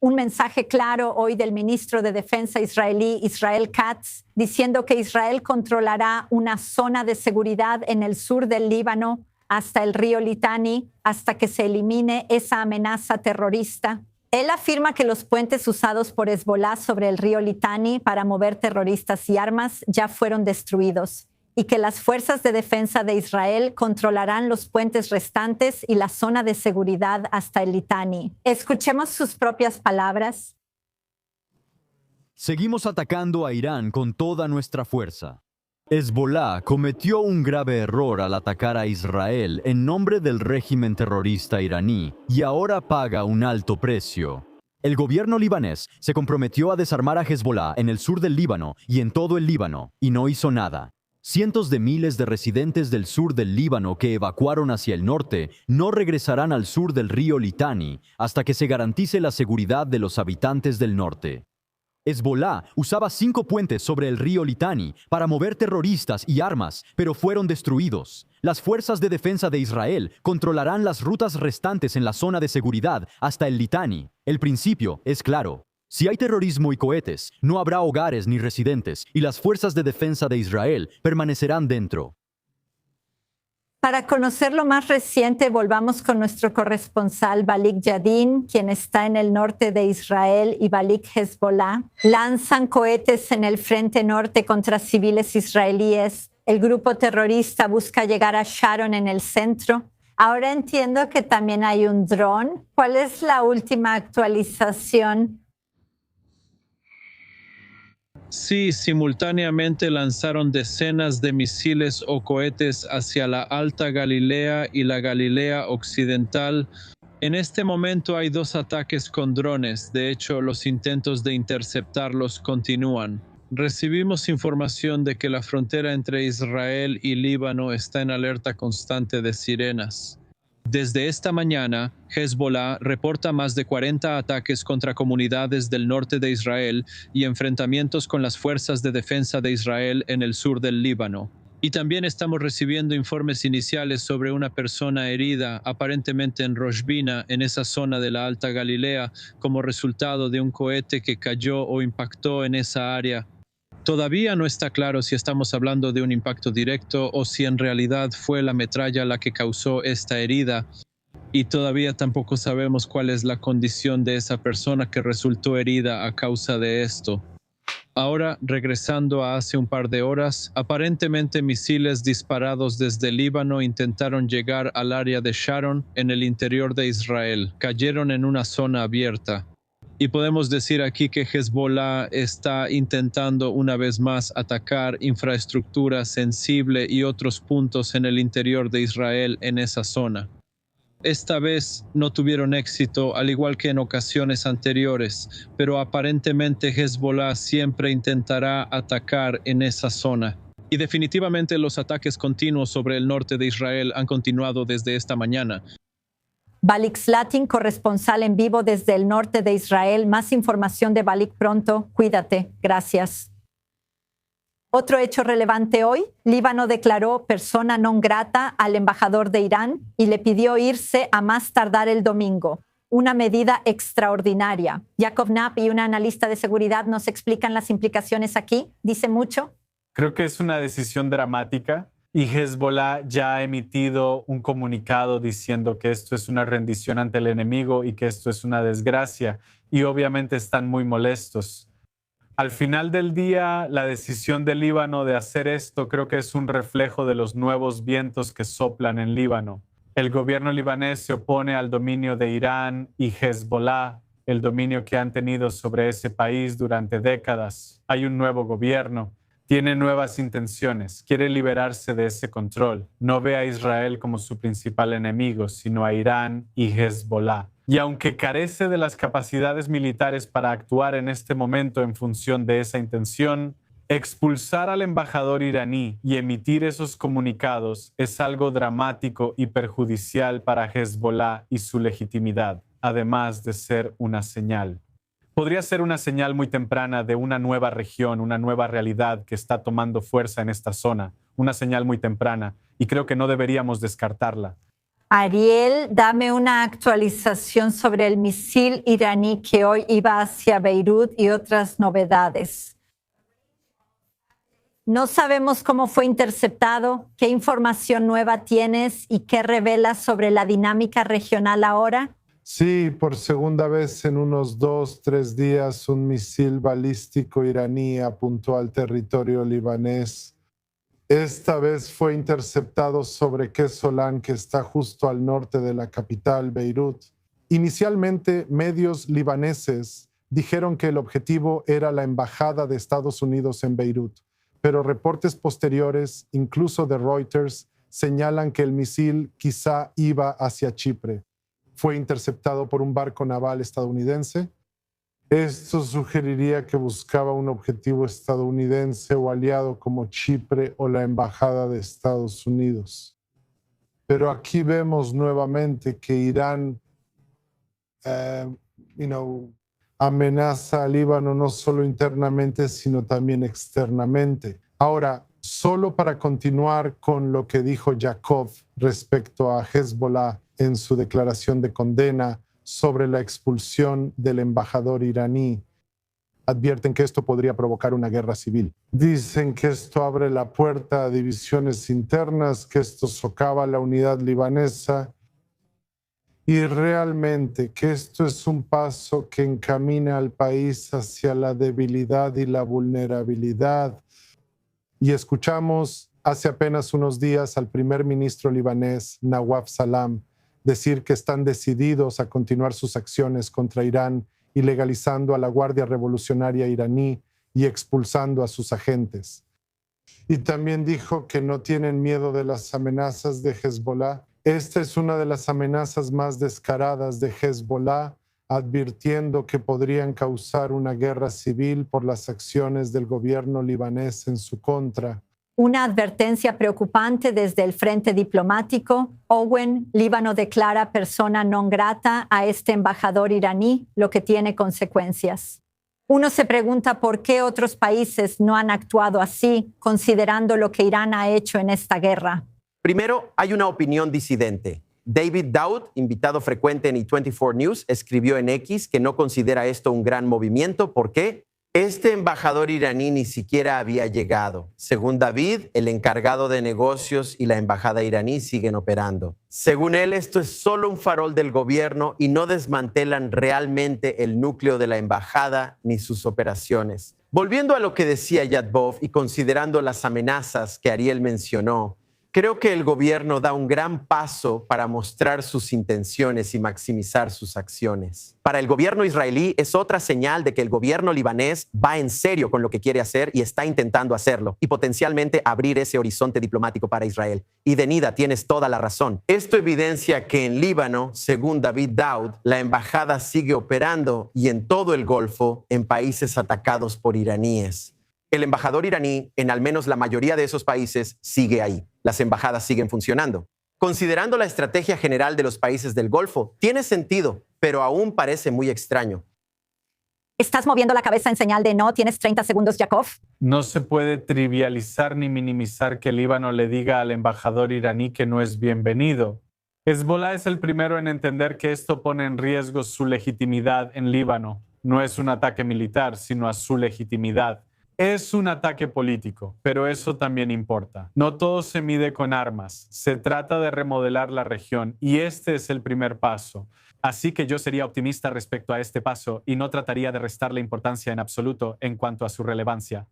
un mensaje claro hoy del ministro de Defensa israelí, Israel Katz, diciendo que Israel controlará una zona de seguridad en el sur del Líbano hasta el río Litani, hasta que se elimine esa amenaza terrorista. Él afirma que los puentes usados por Hezbollah sobre el río Litani para mover terroristas y armas ya fueron destruidos y que las fuerzas de defensa de Israel controlarán los puentes restantes y la zona de seguridad hasta el Litani. Escuchemos sus propias palabras. Seguimos atacando a Irán con toda nuestra fuerza. Hezbollah cometió un grave error al atacar a Israel en nombre del régimen terrorista iraní y ahora paga un alto precio. El gobierno libanés se comprometió a desarmar a Hezbollah en el sur del Líbano y en todo el Líbano, y no hizo nada. Cientos de miles de residentes del sur del Líbano que evacuaron hacia el norte no regresarán al sur del río Litani hasta que se garantice la seguridad de los habitantes del norte. Hezbollah usaba 5 puentes sobre el río Litani para mover terroristas y armas, pero fueron destruidos. Las fuerzas de defensa de Israel controlarán las rutas restantes en la zona de seguridad hasta el Litani. El principio es claro. Si hay terrorismo y cohetes, no habrá hogares ni residentes, y las fuerzas de defensa de Israel permanecerán dentro. Para conocer lo más reciente, volvamos con nuestro corresponsal Balik Yadin, quien está en el norte de Israel, y Balik Hezbollah. Lanzan cohetes en el frente norte contra civiles israelíes. El grupo terrorista busca llegar a Sharon en el centro. Ahora entiendo que también hay un dron. ¿Cuál es la última actualización? Sí, simultáneamente lanzaron decenas de misiles o cohetes hacia la Alta Galilea y la Galilea Occidental. En este momento hay 2 ataques con drones. De hecho, los intentos de interceptarlos continúan. Recibimos información de que la frontera entre Israel y Líbano está en alerta constante de sirenas. Desde esta mañana, Hezbollah reporta más de 40 ataques contra comunidades del norte de Israel y enfrentamientos con las fuerzas de defensa de Israel en el sur del Líbano. Y también estamos recibiendo informes iniciales sobre una persona herida, aparentemente en Rosh Bina, en esa zona de la Alta Galilea, como resultado de un cohete que cayó o impactó en esa área. Todavía no está claro si estamos hablando de un impacto directo o si en realidad fue la metralla la que causó esta herida. Y todavía tampoco sabemos cuál es la condición de esa persona que resultó herida a causa de esto. Ahora, regresando a hace un par de horas, aparentemente misiles disparados desde Líbano intentaron llegar al área de Sharon en el interior de Israel. Cayeron en una zona abierta. Y podemos decir aquí que Hezbollah está intentando una vez más atacar infraestructura sensible y otros puntos en el interior de Israel en esa zona. Esta vez no tuvieron éxito, al igual que en ocasiones anteriores, pero aparentemente Hezbollah siempre intentará atacar en esa zona. Y definitivamente los ataques continuos sobre el norte de Israel han continuado desde esta mañana. Balik Slatin, corresponsal en vivo desde el norte de Israel. Más información de Balik pronto. Cuídate. Gracias. Otro hecho relevante hoy, Líbano declaró persona non grata al embajador de Irán y le pidió irse a más tardar el domingo. Una medida extraordinaria. Jacob Knapp y una analista de seguridad nos explican las implicaciones aquí. ¿Dice mucho? Creo que es una decisión dramática. Y Hezbollah ya ha emitido un comunicado diciendo que esto es una rendición ante el enemigo y que esto es una desgracia. Y obviamente están muy molestos. Al final del día, la decisión del Líbano de hacer esto creo que es un reflejo de los nuevos vientos que soplan en Líbano. El gobierno libanés se opone al dominio de Irán y Hezbollah, el dominio que han tenido sobre ese país durante décadas. Hay un nuevo gobierno. Tiene nuevas intenciones, quiere liberarse de ese control. No ve a Israel como su principal enemigo, sino a Irán y Hezbollah. Y aunque carece de las capacidades militares para actuar en este momento en función de esa intención, expulsar al embajador iraní y emitir esos comunicados es algo dramático y perjudicial para Hezbollah y su legitimidad, además de ser una señal. Podría ser una señal muy temprana de una nueva región, una nueva realidad que está tomando fuerza en esta zona, una señal muy temprana, y creo que no deberíamos descartarla. Ariel, dame una actualización sobre el misil iraní que hoy iba hacia Beirut y otras novedades. No sabemos cómo fue interceptado, qué información nueva tienes y qué revelas sobre la dinámica regional ahora. Sí, por segunda vez en unos 2-3 días, un misil balístico iraní apuntó al territorio libanés. Esta vez fue interceptado sobre Kesolán, que está justo al norte de la capital, Beirut. Inicialmente, medios libaneses dijeron que el objetivo era la embajada de Estados Unidos en Beirut, pero reportes posteriores, incluso de Reuters, señalan que el misil quizá iba hacia Chipre. Fue interceptado por un barco naval estadounidense. Esto sugeriría que buscaba un objetivo estadounidense o aliado como Chipre o la Embajada de Estados Unidos. Pero aquí vemos nuevamente que Irán amenaza al Líbano no solo internamente, sino también externamente. Ahora, solo para continuar con lo que dijo Jacob respecto a Hezbollah en su declaración de condena sobre la expulsión del embajador iraní, advierten que esto podría provocar una guerra civil. Dicen que esto abre la puerta a divisiones internas, que esto socava la unidad libanesa y realmente que esto es un paso que encamina al país hacia la debilidad y la vulnerabilidad. Y escuchamos hace apenas unos días al primer ministro libanés, Nawaf Salam, decir que están decididos a continuar sus acciones contra Irán, ilegalizando a la Guardia Revolucionaria iraní y expulsando a sus agentes. Y también dijo que no tienen miedo de las amenazas de Hezbollah. Esta es una de las amenazas más descaradas de Hezbollah, advirtiendo que podrían causar una guerra civil por las acciones del gobierno libanés en su contra. Una advertencia preocupante desde el frente diplomático. Owen, Líbano declara persona non grata a este embajador iraní, lo que tiene consecuencias. Uno se pregunta por qué otros países no han actuado así, considerando lo que Irán ha hecho en esta guerra. Primero, hay una opinión disidente. David Daud, invitado frecuente en E24 News, escribió en X que no considera esto un gran movimiento. ¿Por qué? Este embajador iraní ni siquiera había llegado. Según David, el encargado de negocios y la embajada iraní siguen operando. Según él, esto es solo un farol del gobierno y no desmantelan realmente el núcleo de la embajada ni sus operaciones. Volviendo a lo que decía Yadbov y considerando las amenazas que Ariel mencionó, creo que el gobierno da un gran paso para mostrar sus intenciones y maximizar sus acciones. Para el gobierno israelí es otra señal de que el gobierno libanés va en serio con lo que quiere hacer y está intentando hacerlo y potencialmente abrir ese horizonte diplomático para Israel. Y Denida, tienes toda la razón. Esto evidencia que en Líbano, según David Daud, la embajada sigue operando y en todo el Golfo, en países atacados por iraníes. El embajador iraní, en al menos la mayoría de esos países, sigue ahí. Las embajadas siguen funcionando. Considerando la estrategia general de los países del Golfo, tiene sentido, pero aún parece muy extraño. ¿Estás moviendo la cabeza en señal de no? ¿Tienes 30 segundos, Jacob? No se puede trivializar ni minimizar que el Líbano le diga al embajador iraní que no es bienvenido. Hezbollah es el primero en entender que esto pone en riesgo su legitimidad en Líbano. No es un ataque militar, sino a su legitimidad. Es un ataque político, pero eso también importa. No todo se mide con armas. Se trata de remodelar la región y este es el primer paso. Así que yo sería optimista respecto a este paso y no trataría de restarle importancia en absoluto en cuanto a su relevancia.